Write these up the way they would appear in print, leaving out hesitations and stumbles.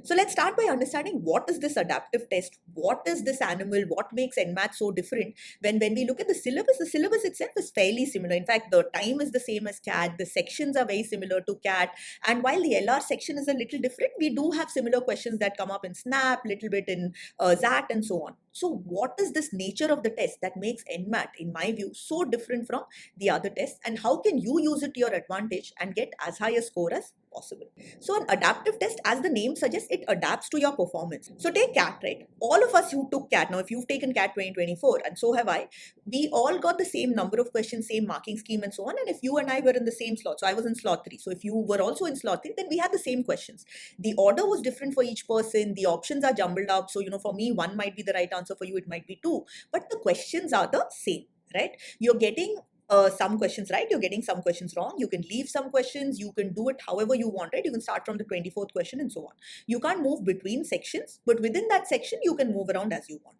So let's start by understanding what is this adaptive test, what is this animal, what makes NMAT so different. When we look at the syllabus itself is fairly similar. In fact, the time is the same as CAT, the sections are very similar to CAT, and while the LR section is a little different, we do have similar questions that come up in SNAP, little bit in ZAT and so on. So what is this nature of the test that makes NMAT, in my view, so different from the other tests, and how can you use it to your advantage and get as high a score as possible? So an adaptive test, as the name suggests, it adapts to your performance. So take CAT, right? All of us who took CAT, now if you've taken CAT 2024, and so have I, we all got the same number of questions, same marking scheme and so on. And if you and I were in the same slot, so I was in slot 3. So if you were also in slot 3, then we had the same questions. The order was different for each person. The options are jumbled up. So, for me, one might be the right answer. For you, it might be 2. But the questions are the same, right? You're getting some questions right, you're getting some questions wrong, you can leave some questions, you can do it however you want, right? You can start from the 24th question and so on. You can't move between sections, but within that section, you can move around as you want.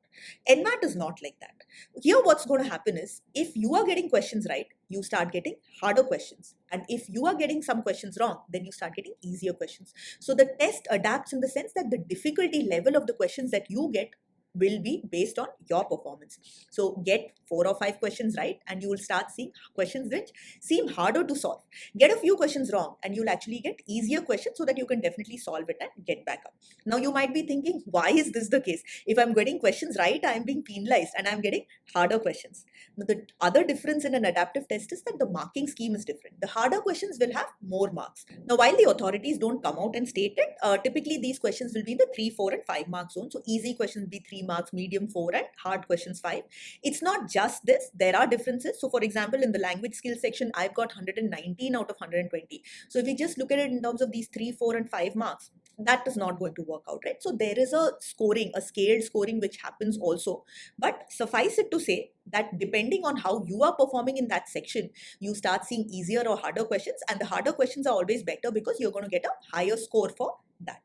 NMAT is not like that. Here, what's going to happen is, if you are getting questions right, you start getting harder questions. And if you are getting some questions wrong, then you start getting easier questions. So the test adapts in the sense that the difficulty level of the questions that you get will be based on your performance. So get 4 or 5 questions right, and you will start seeing questions which seem harder to solve. Get a few questions wrong, and you'll actually get easier questions so that you can definitely solve it and get back up. Now you might be thinking, why is this the case? If I'm getting questions right, I'm being penalized and I'm getting harder questions. Now, the other difference in an adaptive test is that the marking scheme is different. The harder questions will have more marks. Now, while the authorities don't come out and state it, typically these questions will be in the 3, 4 and 5 mark zone. So easy questions will be 3 marks, medium 4, and hard questions 5. It's not just this, there are differences. So for example, in the language skills section, I've got 119 out of 120. So if we just look at it in terms of these 3, 4 and 5 marks, that is not going to work out, right? So there is a scoring, a scaled scoring which happens also. But suffice it to say that depending on how you are performing in that section, you start seeing easier or harder questions, and the harder questions are always better because you're going to get a higher score for that.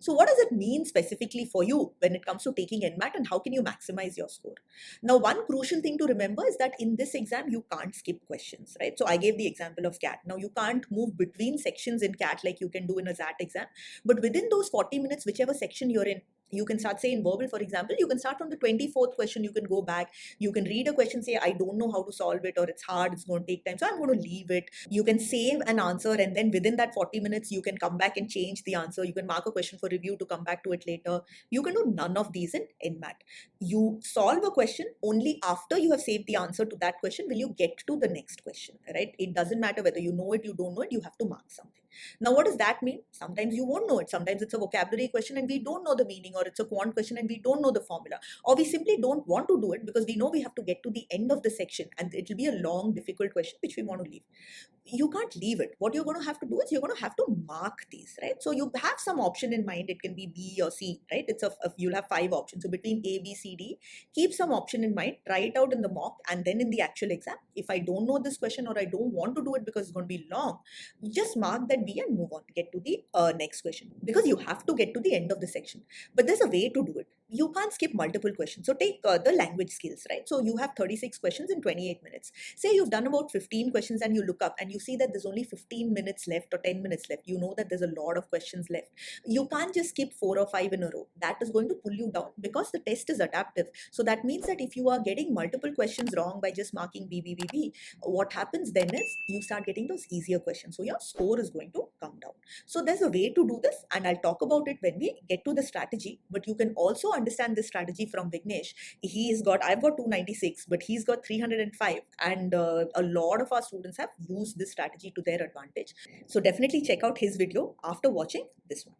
So what does it mean specifically for you when it comes to taking NMAT, and how can you maximize your score? Now, one crucial thing to remember is that in this exam, you can't skip questions, right? So I gave the example of CAT. Now, you can't move between sections in CAT like you can do in a ZAT exam. But within those 40 minutes, whichever section you're in, you can start, say in verbal, for example, you can start from the 24th question, you can go back, you can read a question, say, I don't know how to solve it, or it's hard, it's going to take time, so I'm going to leave it. You can save an answer, and then within that 40 minutes, you can come back and change the answer. You can mark a question for review to come back to it later. You can do none of these in NMAT. You solve a question only after you have saved the answer to that question will you get to the next question, right? It doesn't matter whether you know it, you don't know it, you have to mark something. Now, what does that mean? Sometimes you won't know it. Sometimes it's a vocabulary question and we don't know the meaning, or it's a quant question and we don't know the formula, or we simply don't want to do it because we know we have to get to the end of the section and it will be a long, difficult question which we want to leave. You can't leave it. What you're going to have to do is you're going to have to mark these, right? So you have some option in mind. It can be B or C, right? You'll have 5 options. So between A, B, C, D, keep some option in mind, try it out in the mock, and then in the actual exam, if I don't know this question or I don't want to do it because it's going to be long, just mark that B and move on, get to the next question, because you have to get to the end of the section. But there's a way to do it. You can't skip multiple questions. So take the language skills, right? So you have 36 questions in 28 minutes. Say you've done about 15 questions and you look up and you see that there's only 15 minutes left or 10 minutes left. You know that there's a lot of questions left. You can't just skip 4 or 5 in a row. That is going to pull you down because the test is adaptive. So that means that if you are getting multiple questions wrong by just marking B, B, B, B, what happens then is you start getting those easier questions. So your score is going to come down. So there's a way to do this, and I'll talk about it when we get to the strategy. But you can also understand this strategy from Vignesh. I've got 296, but he's got 305, and a lot of our students have used this strategy to their advantage. So definitely check out his video after watching this one.